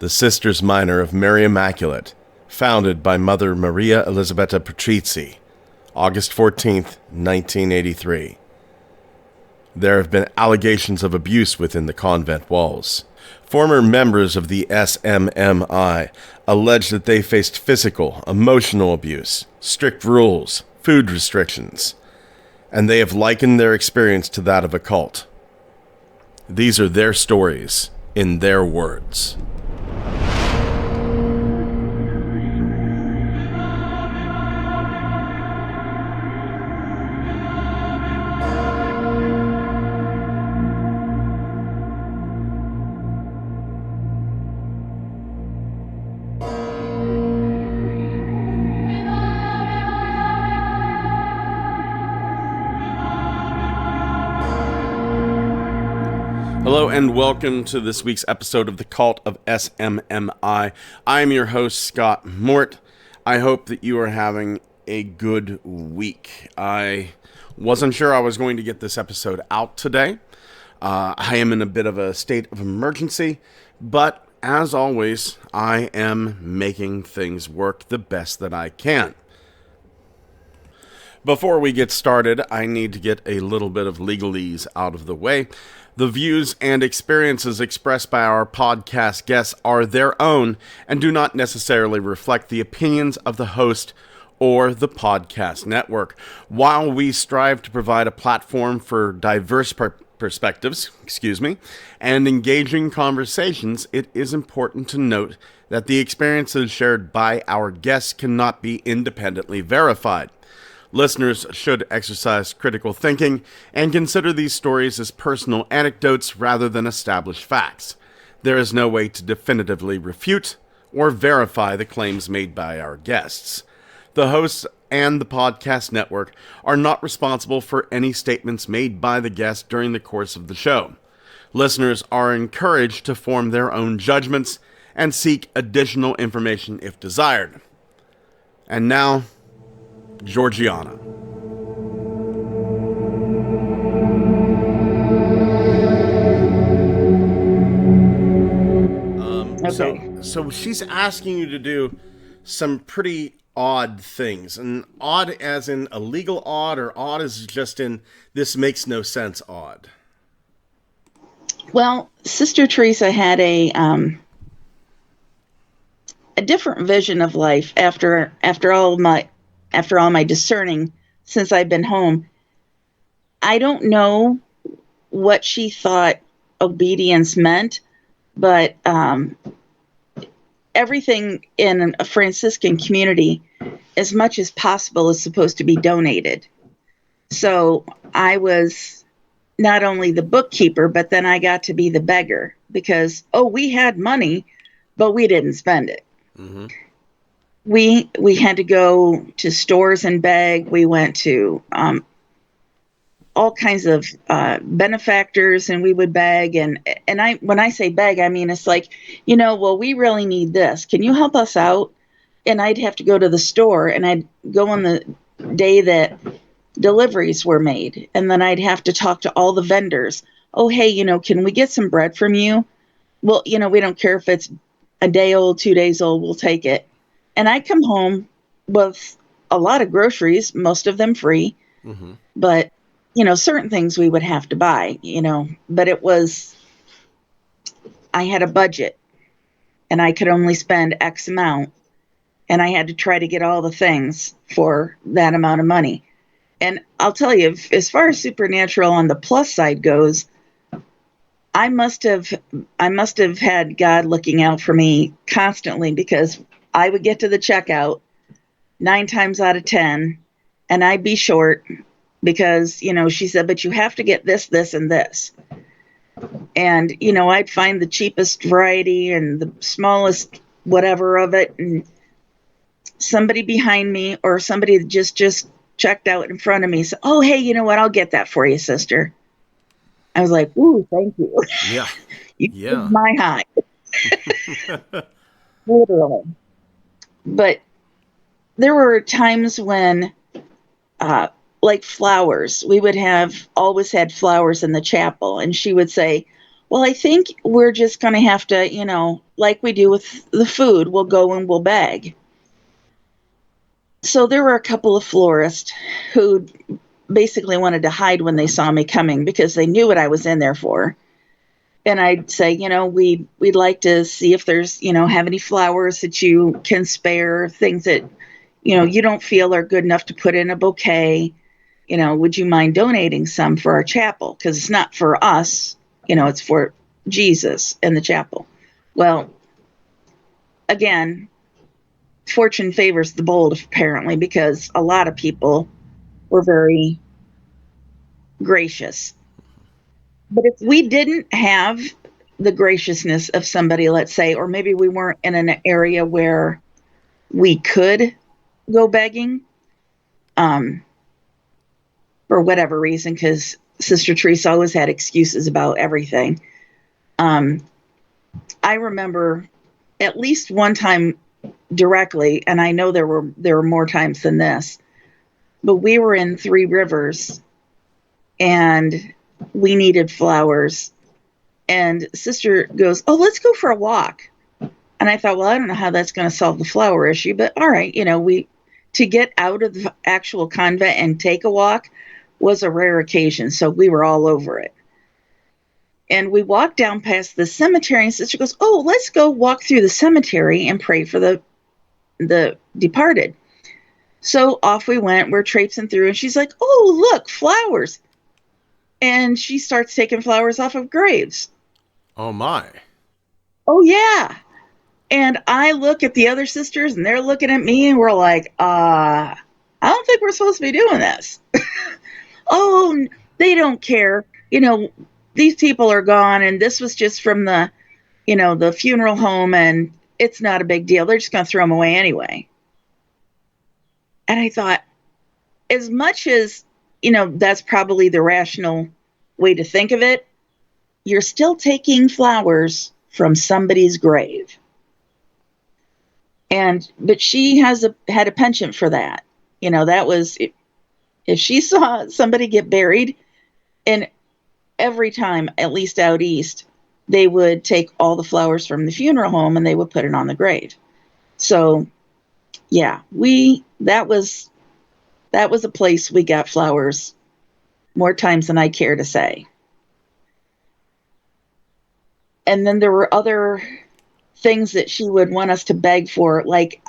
the Sisters Minor of Mary Immaculate, founded by Mother Maria Elisabetta Patrizzi, August 14th, 1983. There have been allegations of abuse within the convent walls. Former members of the SMMI allege that they faced physical, emotional abuse, strict rules, food restrictions, and they have likened their experience to that of a cult. These are their stories, in their words. Hello and welcome to this week's episode of the Cult of SMMI. I am your host, Scott Mort. I hope that you are having a good week. I wasn't sure I was going to get this episode out today. I am in a bit of a state of emergency, but as always, I am making things work the best that I can. Before we get started, I need to get a little bit of legalese out of the way. The views and experiences expressed by our podcast guests are their own and do not necessarily reflect the opinions of the host or the podcast network. While we strive to provide a platform for diverse perspectives, and engaging conversations, it is important to note that the experiences shared by our guests cannot be independently verified. Listeners should exercise critical thinking and consider these stories as personal anecdotes rather than established facts. There is no way to definitively refute or verify the claims made by our guests. The hosts and the podcast network are not responsible for any statements made by the guests during the course of the show. Listeners are encouraged to form their own judgments and seek additional information if desired. And now, Georgiana. Okay. So she's asking you to do some pretty odd things, and odd as in a legal odd, or odd as just in this makes no sense odd. Well, Sister Teresa had a different vision of life after all my discerning since I've been home. I don't know what she thought obedience meant, but everything in a Franciscan community, as much as possible, is supposed to be donated. So I was not only the bookkeeper, but then I got to be the beggar because, we had money, but we didn't spend it. Mm-hmm. We had to go to stores and beg. We went to all kinds of benefactors, and we would beg. And when I say beg, I mean it's like, we really need this. Can you help us out? And I'd have to go to the store, and I'd go on the day that deliveries were made, and then I'd have to talk to all the vendors. Oh, hey, can we get some bread from you? Well, we don't care if it's a day old, 2 days old, we'll take it. And I come home with a lot of groceries, most of them free, mm-hmm. But, certain things we would have to buy, but I had a budget and I could only spend X amount, and I had to try to get all the things for that amount of money. And I'll tell you, as far as supernatural on the plus side goes, I must have had God looking out for me constantly, because I would get to the checkout 9 times out of 10, and I'd be short because, she said, but you have to get this, this, and this. And, I'd find the cheapest variety and the smallest whatever of it. And somebody behind me or somebody that just checked out in front of me said, oh, hey, you know what? I'll get that for you, sister. I was like, ooh, thank you. Yeah. You my high. Literally. But there were times when, like flowers, we would always had flowers in the chapel. And she would say, well, I think we're just going to have to, like we do with the food, we'll go and we'll beg. So there were a couple of florists who basically wanted to hide when they saw me coming because they knew what I was in there for. And I'd say, we'd like to see if there's, have any flowers that you can spare, things that, you don't feel are good enough to put in a bouquet. Would you mind donating some for our chapel? Because it's not for us, it's for Jesus and the chapel. Well, again, fortune favors the bold, apparently, because a lot of people were very gracious. But if we didn't have the graciousness of somebody, let's say, or maybe we weren't in an area where we could go begging, for whatever reason, because Sister Teresa always had excuses about everything. I remember at least one time directly, and I know there were more times than this, but we were in Three Rivers and we needed flowers. And Sister goes, "Oh, let's go for a walk." And I thought, well, I don't know how that's going to solve the flower issue, but all right, to get out of the actual convent and take a walk was a rare occasion, so we were all over it. And we walked down past the cemetery, and Sister goes, "Oh, let's go walk through the cemetery and pray for the departed." So off we went. We're traipsing through, and she's like, "Oh, look, flowers." And she starts taking flowers off of graves. Oh my. Oh, yeah. And I look at the other sisters, and they're looking at me, and we're like, I don't think we're supposed to be doing this. Oh, they don't care. These people are gone, and this was just from the funeral home, and it's not a big deal. They're just going to throw them away anyway. And I thought, as much as, that's probably the rational way to think of it, you're still taking flowers from somebody's grave. But she had a penchant for that. That was, if she saw somebody get buried, and every time, at least out east, they would take all the flowers from the funeral home and they would put it on the grave. So yeah, that was a place we got flowers more times than I care to say. And then there were other things that she would want us to beg for. Like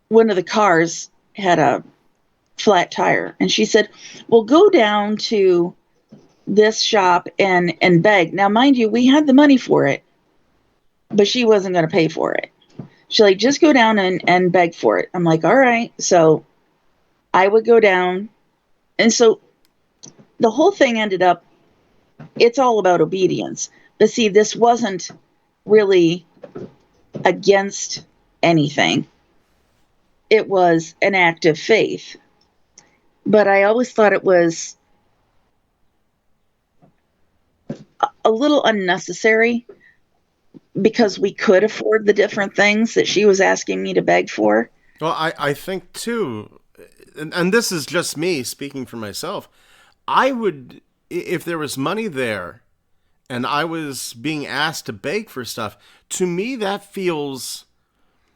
one of the cars had a flat tire, and she said, "Well, go down to this shop and beg." Now, mind you, we had the money for it, but she wasn't going to pay for it. She's like, "Just go down and beg for it." I'm like, all right. So I would go down. And so the whole thing ended up, it's all about obedience. But see, this wasn't really against anything. It was an act of faith. But I always thought it was a little unnecessary because we could afford the different things that she was asking me to beg for. Well, I think too, and this is just me speaking for myself, I would, if there was money there and I was being asked to beg for stuff, to me that feels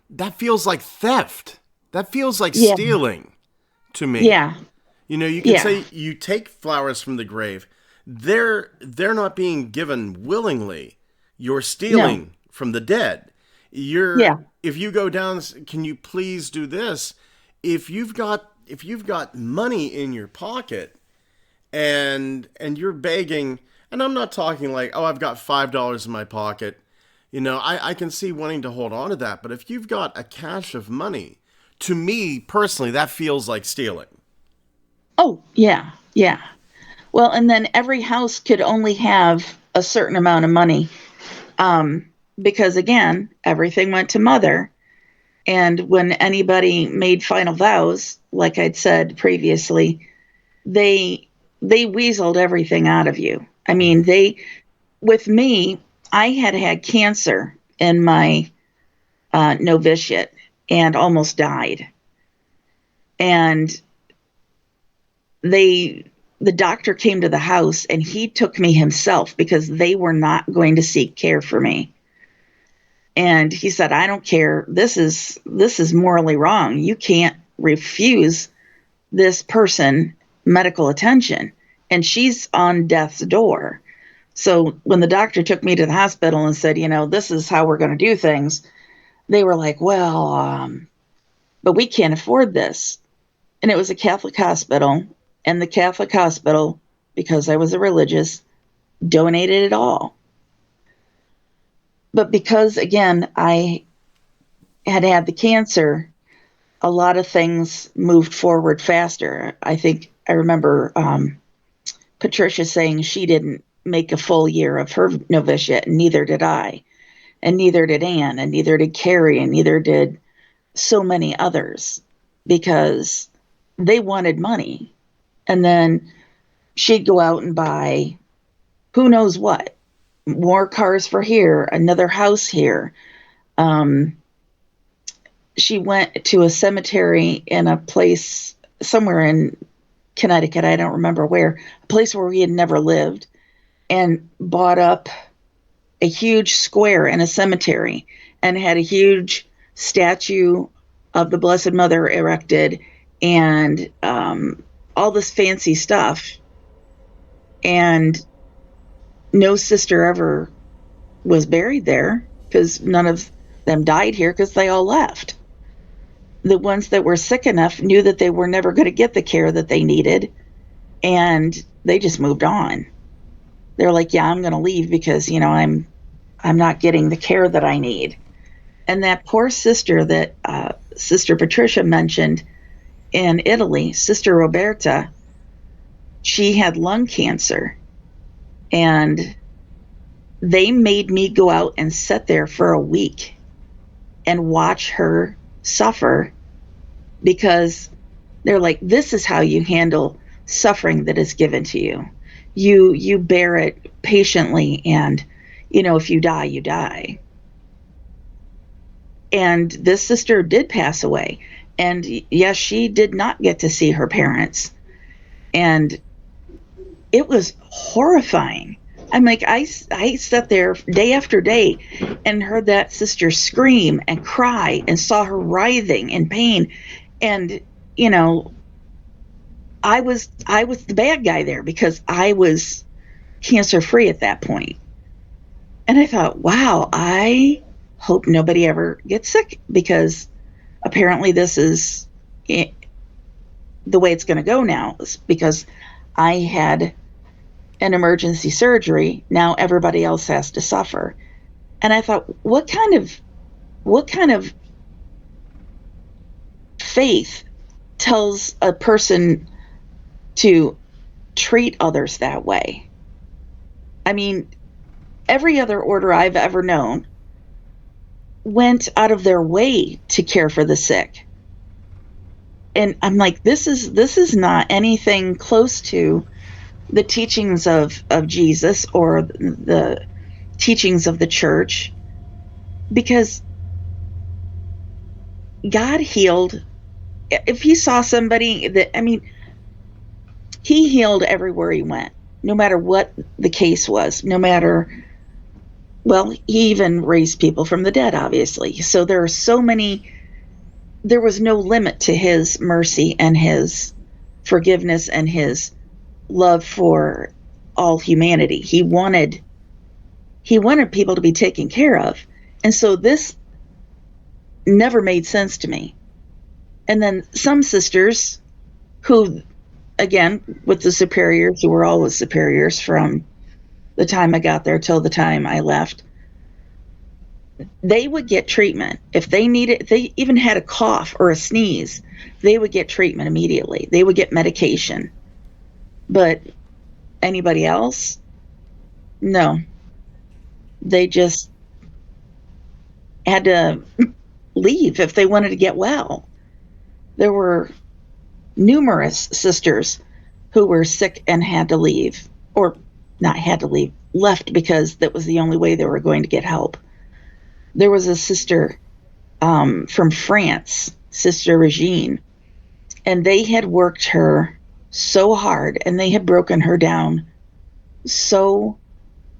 like theft. That feels like Yeah. stealing to me. Yeah. You can say you take flowers from the grave. They're not being given willingly. You're stealing from the dead. If you go down, can you please do this? If you've got money in your pocket and you're begging, and I'm not talking like, oh, I've got $5 in my pocket. I can see wanting to hold on to that, but if you've got a cache of money, to me personally, that feels like stealing. Oh, yeah. Yeah. Well, and then every house could only have a certain amount of money. Because again, everything went to mother. And when anybody made final vows, like I'd said previously, they weaseled everything out of you. I mean, with me, I had cancer in my novitiate and almost died. And they the doctor came to the house and he took me himself because they were not going to seek care for me. And he said, I don't care. This is morally wrong. You can't refuse this person medical attention. And she's on death's door. So when the doctor took me to the hospital and said, this is how we're going to do things, they were like, well, but we can't afford this. And it was a Catholic hospital. And the Catholic hospital, because I was a religious, donated it all. But because, again, I had the cancer, a lot of things moved forward faster. I remember Patricia saying she didn't make a full year of her novitiate, and neither did I, and neither did Anne, and neither did Carrie, and neither did so many others, because they wanted money. And then she'd go out and buy who knows what, more cars for here, another house here. She went to a cemetery in a place somewhere in Connecticut, I don't remember where, a place where we had never lived, and bought up a huge square in a cemetery and had a huge statue of the Blessed Mother erected and all this fancy stuff. And no sister ever was buried there because none of them died here because they all left. The ones that were sick enough knew that they were never going to get the care that they needed, and they just moved on. They're like, yeah, I'm going to leave because, I'm not getting the care that I need. And that poor sister that Sister Patricia mentioned in Italy, Sister Roberta, she had lung cancer, and they made me go out and sit there for a week and watch her suffer, because they're like, this is how you handle suffering that is given to you. You bear it patiently, and if you die, you die. And this sister did pass away, and yes, she did not get to see her parents, and it was horrifying. I'm like, I sat there day after day and heard that sister scream and cry and saw her writhing in pain. And, I was the bad guy there because I was cancer free at that point. And I thought, wow, I hope nobody ever gets sick, because apparently this is the way it's going to go now, because I had an emergency surgery. Now everybody else has to suffer. And I thought, what kind of faith tells a person to treat others that way? I mean, every other order I've ever known went out of their way to care for the sick. And I'm like, this is not anything close to the teachings of Jesus or the teachings of the church, because God healed. If he saw somebody he healed everywhere he went, no matter what the case was, he even raised people from the dead, obviously. So there was no limit to his mercy and his forgiveness and his love for all humanity. He wanted people to be taken care of. And so this never made sense to me. And then some sisters who, again, with the superiors, who were always superiors from the time I got there till the time I left, they would get treatment. If they even had a cough or a sneeze, they would get treatment immediately. They would get medication. But anybody else? No. They just had to leave if they wanted to get well. There were numerous sisters who were sick and had to leave, or not had to leave, left because that was the only way they were going to get help. There was a sister from France, Sister Regine, and they had worked her so hard and they had broken her down so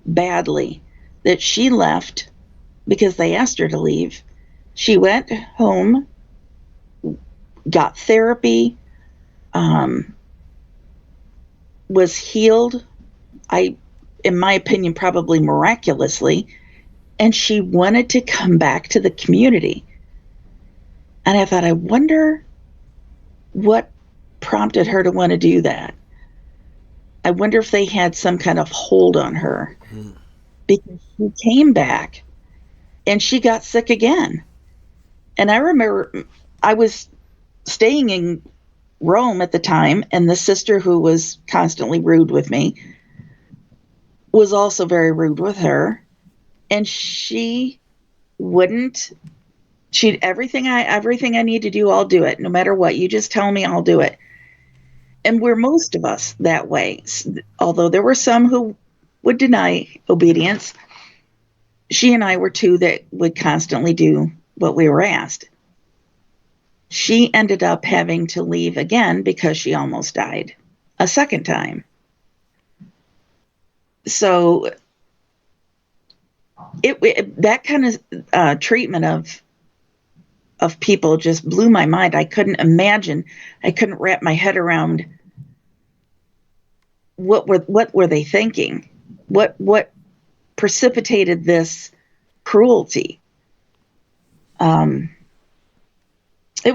badly that she left because they asked her to leave. She went home, got therapy, um, was healed. In my opinion, probably miraculously, and she wanted to come back to the community. And I thought, I wonder what prompted her to want to do that. I wonder if they had some kind of hold on her because she came back and she got sick again. And I remember I was staying in Rome at the time, and the sister who was constantly rude with me was also very rude with her. And she wouldn't, she'd everything I need to do, I'll do it. No matter what. You just tell me, I'll do it. And we're most of us that way. Although there were some who would deny obedience, she and I were two that would constantly do what we were asked. She ended up having to leave again because she almost died a second time. So that kind of treatment of people just blew my mind. I couldn't imagine. I couldn't wrap my head around what were they thinking? What precipitated this cruelty? It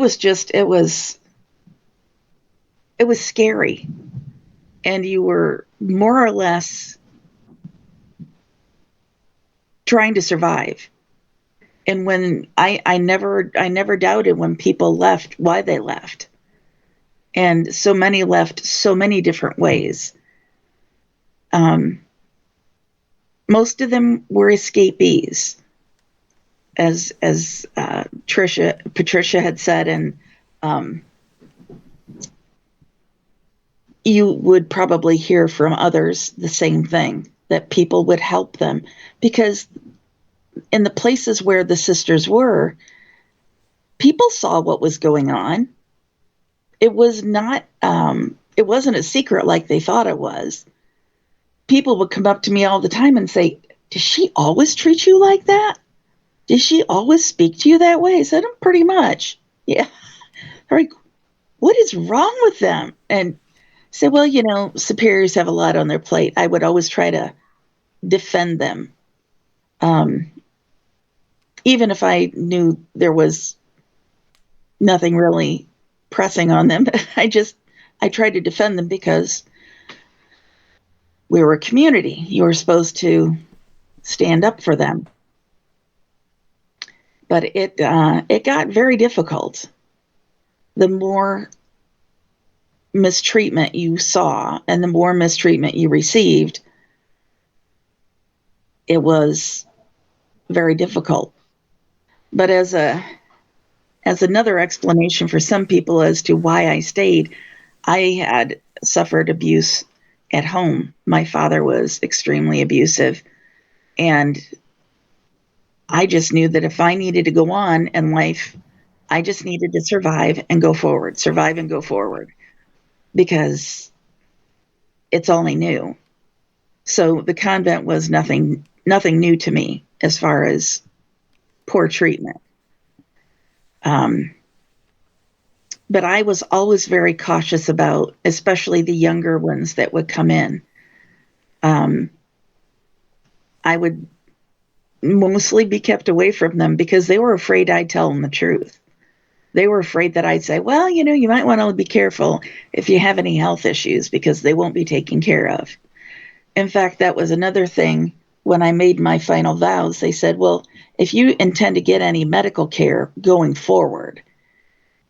was scary, and you were more or less trying to survive. And when I never doubted when people left why they left, and so many left so many different ways. Most of them were escapees, as Patricia had said, and you would probably hear from others the same thing, that people would help them because in the places where the sisters were, people saw what was going on. It was not, it wasn't a secret like they thought it was. People would come up to me all the time and say, "Does she always treat you like that? Does she always speak to you that way?" I said, "Pretty much." Yeah. They're like, "What is wrong with them?" And I said, "Well, superiors have a lot on their plate." I would always try to defend them. Even if I knew there was nothing really pressing on them, I tried to defend them because we were a community. You were supposed to stand up for them. But it got very difficult. The more mistreatment you saw and the more mistreatment you received, it was very difficult. But as another explanation for some people as to why I stayed, I had suffered abuse at home. My father was extremely abusive, and I just knew that if I needed to go on in life, I just needed to survive and go forward, because it's all I knew. So the convent was nothing new to me as far as poor treatment. But I was always very cautious about, especially the younger ones that would come in. I would mostly be kept away from them because they were afraid I'd tell them the truth. They were afraid that I'd say, "Well, you might want to be careful if you have any health issues because they won't be taken care of." In fact, that was another thing when I made my final vows. They said, "Well, if you intend to get any medical care going forward,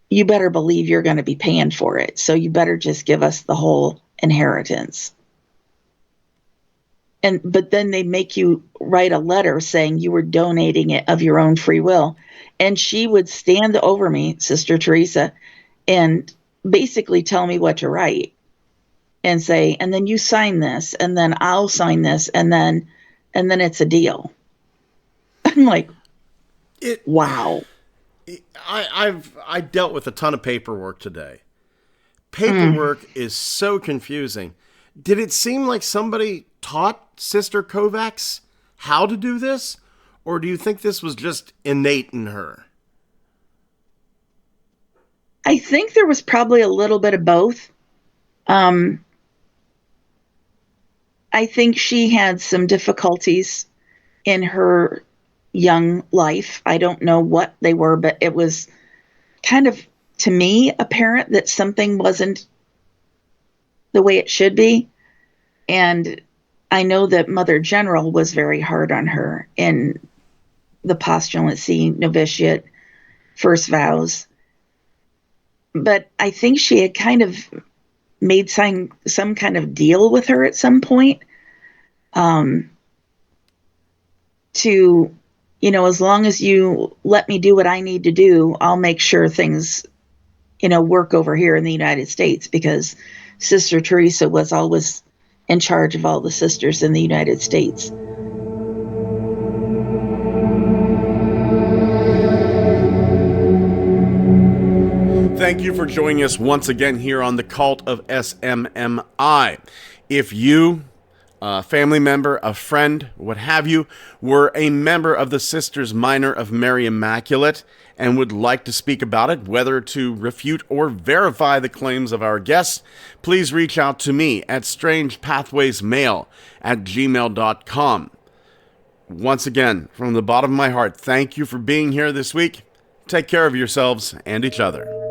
you better believe you're going to be paying for it. So you better just give us the whole inheritance." But then they make you write a letter saying you were donating it of your own free will. And she would stand over me, Sister Teresa, and basically tell me what to write and say, "And then you sign this, and then I'll sign this, and then it's a deal." I'm like, It. wow. I dealt with a ton of paperwork today, paperwork is so confusing. Did it seem like somebody taught Sister Kovacs how to do this? Or do you think this was just innate in her? I think there was probably a little bit of both. I think she had some difficulties in her young life. I don't know what they were, but it was kind of, to me, apparent that something wasn't the way it should be. And I know that Mother General was very hard on her in the postulancy, novitiate, first vows. But I think she had kind of made some kind of deal with her at some point, to, as long as you let me do what I need to do, I'll make sure things, work over here in the United States, because Sister Teresa was always in charge of all the sisters in the United States. Thank you for joining us once again here on the Cult of SMMI. If you, a family member, a friend, what have you, were a member of the Sisters Minor of Mary Immaculate and would like to speak about it, whether to refute or verify the claims of our guests, please reach out to me at strangepathwaysmail@gmail.com. Once again, from the bottom of my heart, thank you for being here this week. Take care of yourselves and each other.